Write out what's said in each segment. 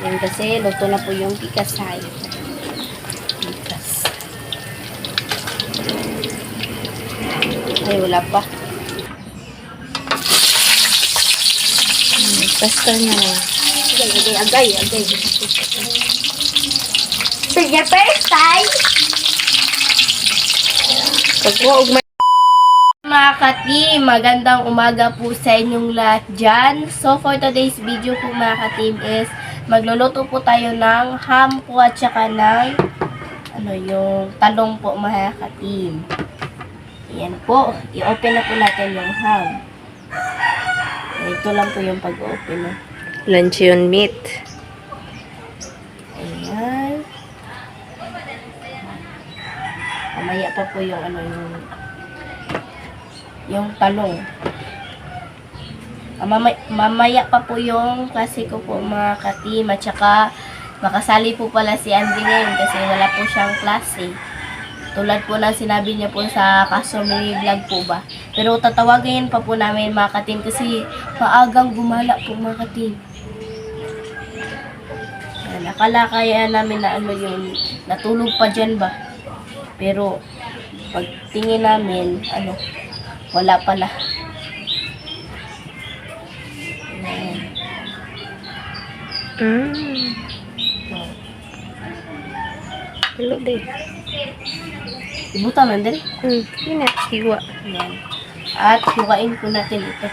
Yan kasi, luto na po yung pikasay. Pikas. Ay, wala pa. Basta na. Agay. For your first time? Pagkuha mga ka-team, magandang umaga po sa inyong lahat dyan. So, for today's video po mga ka-team is magluluto po tayo ng ham po at saka ng yung talong po mga ka-team. Ayan po, i-open na po natin yung ham. Ito lang po yung pag-open. Luncheon meat. Ayan. Mamaya pa po yung yung talong. Mamaya pa po yung kasi ko po mga ka-team at saka makasali po pala si Andy ngayon kasi wala po siyang klase. Tulad po na sinabi niya po sa Kasumi vlog po ba. Pero tatawagin pa po namin mga ka-team kasi maagang gumala po mga ka-team. Akala kaya namin na yung natulog pa dyan ba. Pero pag tingin namin, wala pala. Ayan. Hello din. Ibutan man din. Yun na, hiwa. Ayan. At huwain po natin ito.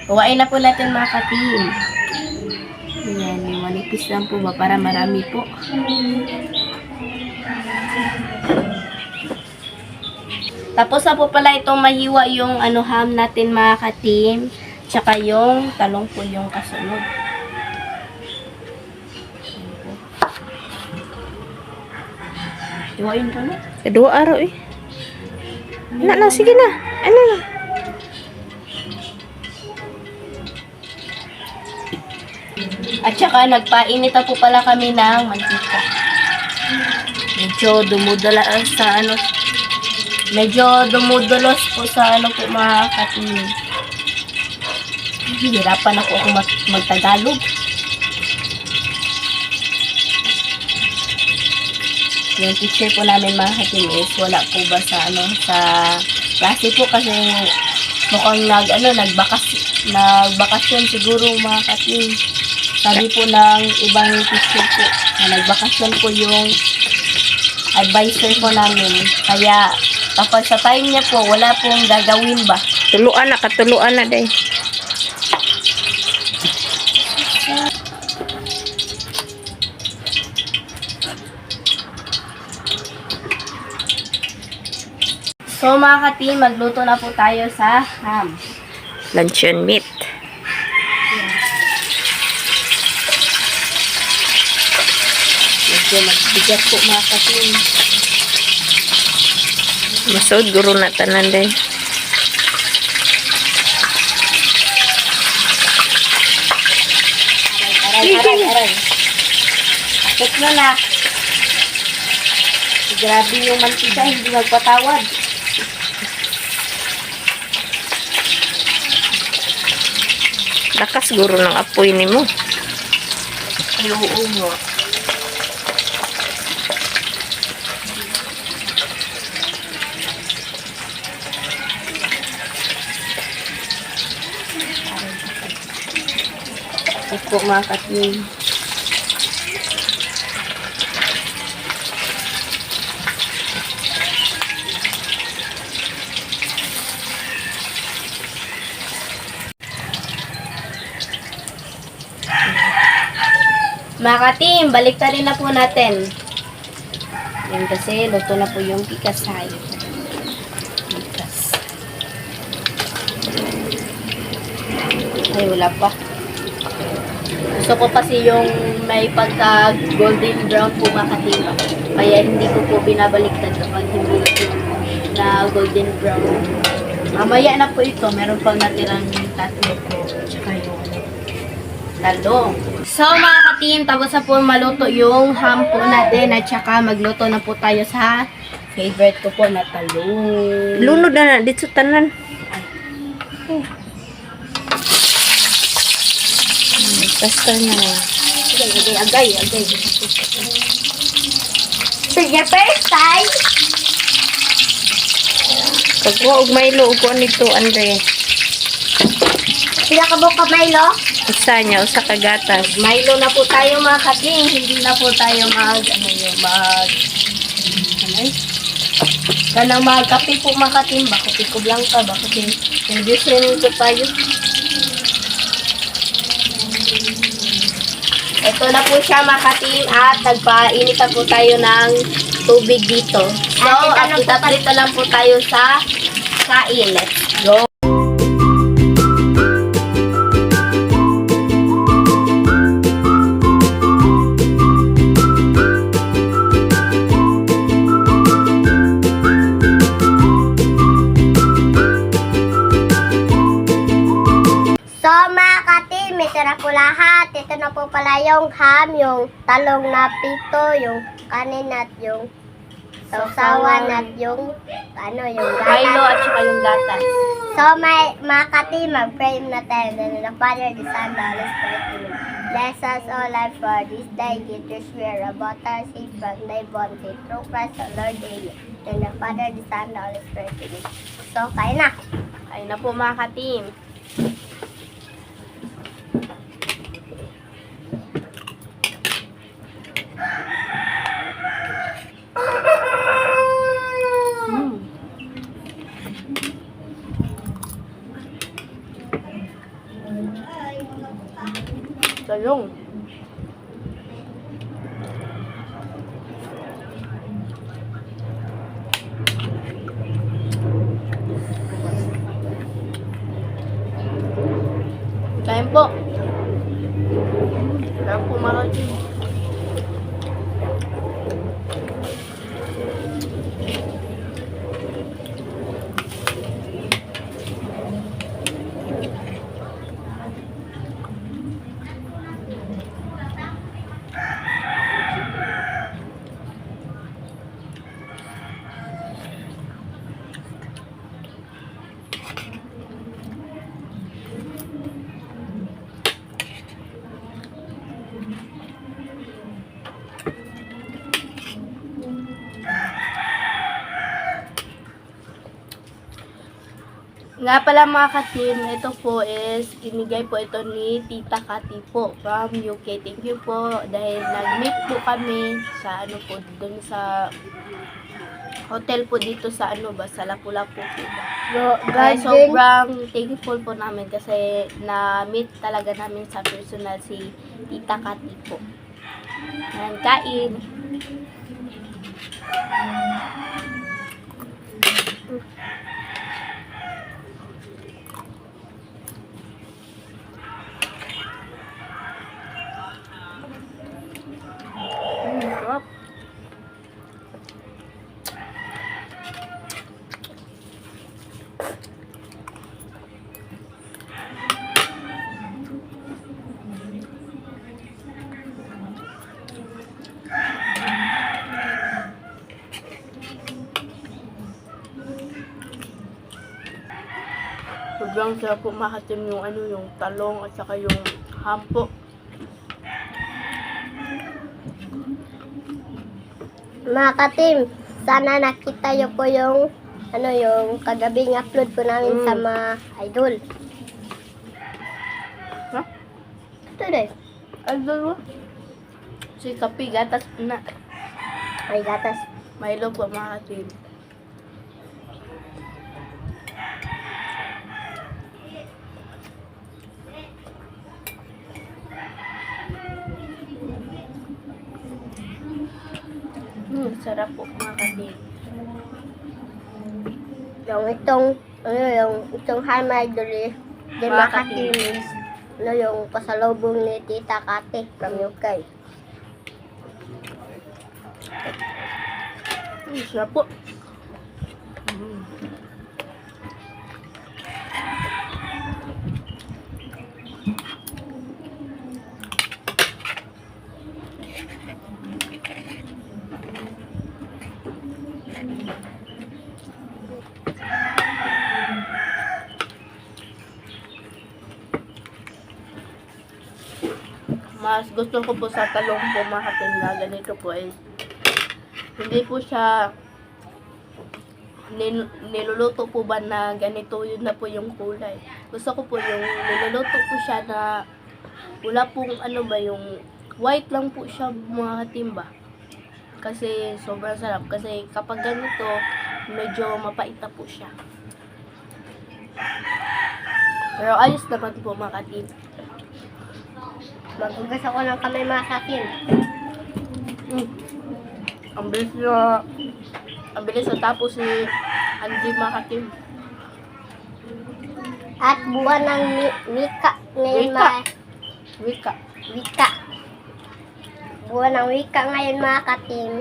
Huwain na po natin mga ka-team. Ayan, yung manipis lang po ba para marami po. Tapos na po pala itong mahiwa yung ham natin mga ka-team. Tsaka yung talong po yung kasunod. Hiwain po na. Kedua araw eh. Na, sige na. Ano na? At saka nagpainit na po pala kami ng mantika. Medyo dumudulas sa medyo dumudulos po sa po mga ka-team. Hihirapan ako magtagalog. Yung teacher po namin mga ka-team is wala po ba sa sa klase po kasi mukhang nagbakasyon siguro mga ka-team. Sabi po ng ibang teacher po na nagbakasyon po yung advisor po namin. Kaya kapag sa time niya po, wala pong gagawin ba? Katuluan na day. So mga ka-team, magluto na po tayo sa ham. Luncheon meat. Medyo magbigat po mga ka-team. Masud guro na tanan day. Aray. Akit na na. Grabe yung mantika, hindi magpatawad. Lakas guro ng apoy ni mo. Ay, oo mo. Ito mga ka-team. Mga ka-team, baliktarin na po natin. Yan kasi, luto na po yung pikasay. Pikas. Ay, wala pa. Gusto ko kasi yung may pagka golden brown po mga ka-team. Kaya hindi ko po binabaliktad kapag hindi na golden brown. Mamaya na po ito. Meron pang natirang tatlo po. Tsaka yung talong. So mga ka-team, tapos na po maluto yung ham po natin at saka magluto na po tayo sa favorite ko po na talong. Lunod na dito tanan. Basta na. agay. Sige, first time. Kagwa og Milo ug kuan nito Andre. Sila ka mo ka Milo? Usa niya usa ka gatas. Milo na po tayo mga kating. Hindi na po tayo kanang magkape po mga kating. Bakit ko lang ka, bakit indusin ko tayo. Ito na po siya mga kating at nagpainit na po tayo ng tubig dito. So, at dito lang po tayo sa kain. Let's go! So mga katim, ito na po lahat. Ito na po pala yung ham, yung talong na pito, yung kanin at yung sausawan at yung yung gatas. Milo at saka yung gatas. So mga katim, mag-pray na tayo. In the Father, the Son, the Holy Spirit. Amen. Bless us all life for this day. Give us swear about our sins from thy bounty. Through Christ our Lord. Amen. In the Father, the Son, the Holy Spirit. Amen. So, kain na. Ay na po mga katim. Talong. Kain po. Kain po mga katim. Nga pala mga katim, ito po is binigay po ito ni Tita Kati po from UK. Thank you po dahil nag-meet po kami sa po dun sa hotel po dito sa sa Lapu-Lapu po. Kaya sobrang thankful po namin kasi na-meet talaga namin sa personal si Tita Kati po. Ayan, kain. Sarap. Sobrang sarap po makatim yung yung talong at saka yung ham po. Mga katim, sana nakita nyo po yung yung kagabing upload po namin sa mga idol. Ha? Ito din. Idol mo? Si kape, gatas na. Ay, gatas. Milo po mga katim. Sarap po mga katim. Yung itong ham idol di Mga mga katim. katim is yung pasalubong ni Tita Kati from UK. Sarap po. Mga mas gusto ko po sa talong po mga katim na ganito po is hindi po siya niluluto po ba na ganito, yun na po yung kulay. Gusto ko po yung niluluto po siya na wala pong ano ba, yung white lang po siya mga katimba. Kasi sobrang sarap. Kasi kapag ganito, medyo mapaita po siya. Pero ayos naman po mga katim. Maghugas ako ng kamay mga katim. Ang bilis na tapos si Angie mga katim. At buwan ng Wika ngayon Wika. Wika. Buwan ng Wika ngayon mga katim.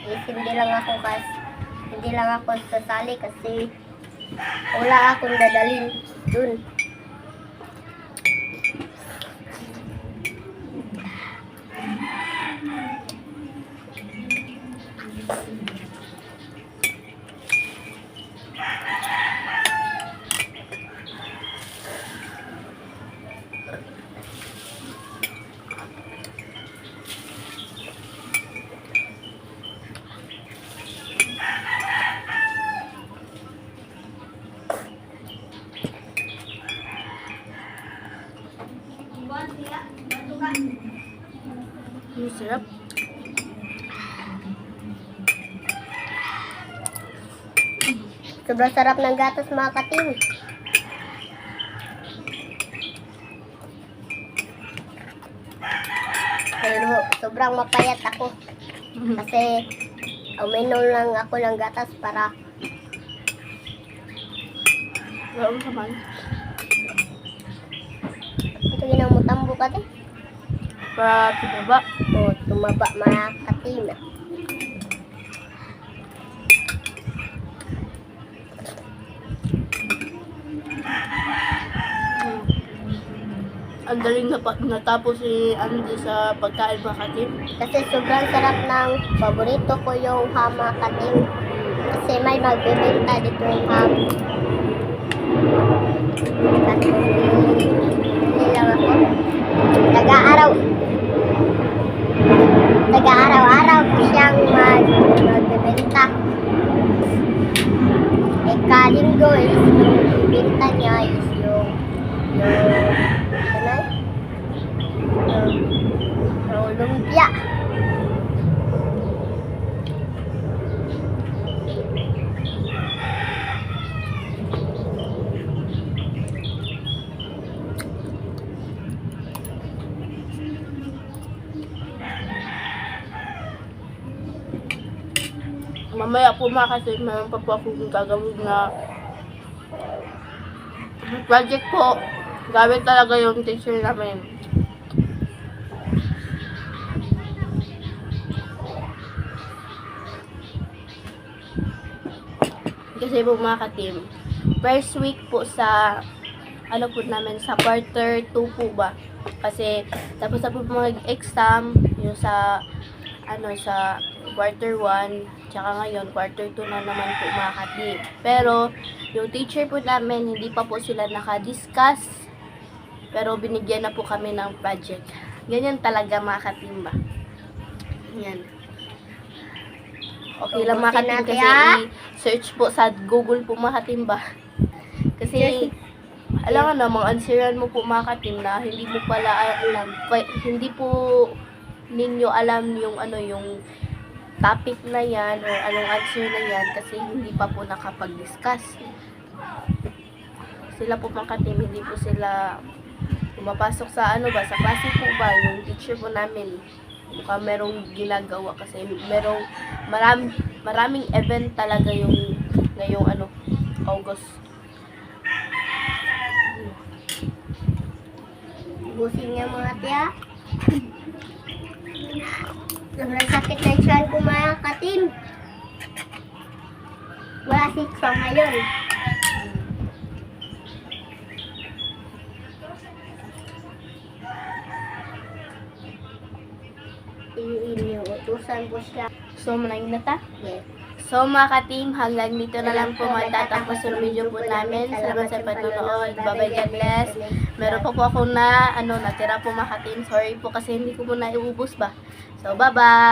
Hindi lang ako sasali kasi wala akong dadalhin dun. Ang sarap. Sobrang sarap ng gatas mga katim. Pero sobrang mapayat ako. Kasi uminom lang ako ng gatas para Walang saman. ito ginamutang ka din. Para tumaba. O, tumaba mga katim. Ang daling natapos si Angie sa pagkain mga katim. Kasi sobrang sarap ng paborito ko yung ham mga katim. Kasi may magbebenta dito yung ham. Kasi hindi lang ako. Taga-araw-araw ko siyang magbebenta. Kalinggo is yung benta niya is yung lumpia. Mamaya po mga kasi meron pa po akong gagawin na project po. Gamit talaga yung teacher namin. Kasi po mga ka-team, first week po sa ano po namin, sa quarter 2 po ba. Kasi tapos na po mag-exam yung sa sa quarter 1, tsaka ngayon quarter 2 na naman po mga ka-team. Pero yung teacher po namin, hindi pa po sila naka-discuss. Pero binigyan na po kami ng project. Ganyan talaga mga ka-team ba. Yan. Okay lang mga ka-team kasi i-search po sa Google po mga ka-team ba. Kasi alam nga na, mga answeran mo po mga ka-team na hindi mo pala alam. Hindi po ninyo alam yung yung topic na yan or anong answer na yan kasi hindi pa po nakapag-discuss. Sila po mga ka-team, hindi po sila pumapasok sa sa klase po ba, yung teacher po namin. Baka merong ginagawa kasi maraming event talaga yung ngayong August. Busin niya mga tiya. Sobrang sakit ng tiyan ko mga katim. Wala si Chong ngayon. Iniutusan ko siya. So, manangin na ta? Yes. So mga ka-team, hanggang dito na lang po matatapos yung video po namin. Salamat sa panonood. Bye-bye, God bless. Meron pa po ako na natira po mga ka-team. Sorry po kasi hindi ko po naiubos ba. So bye-bye.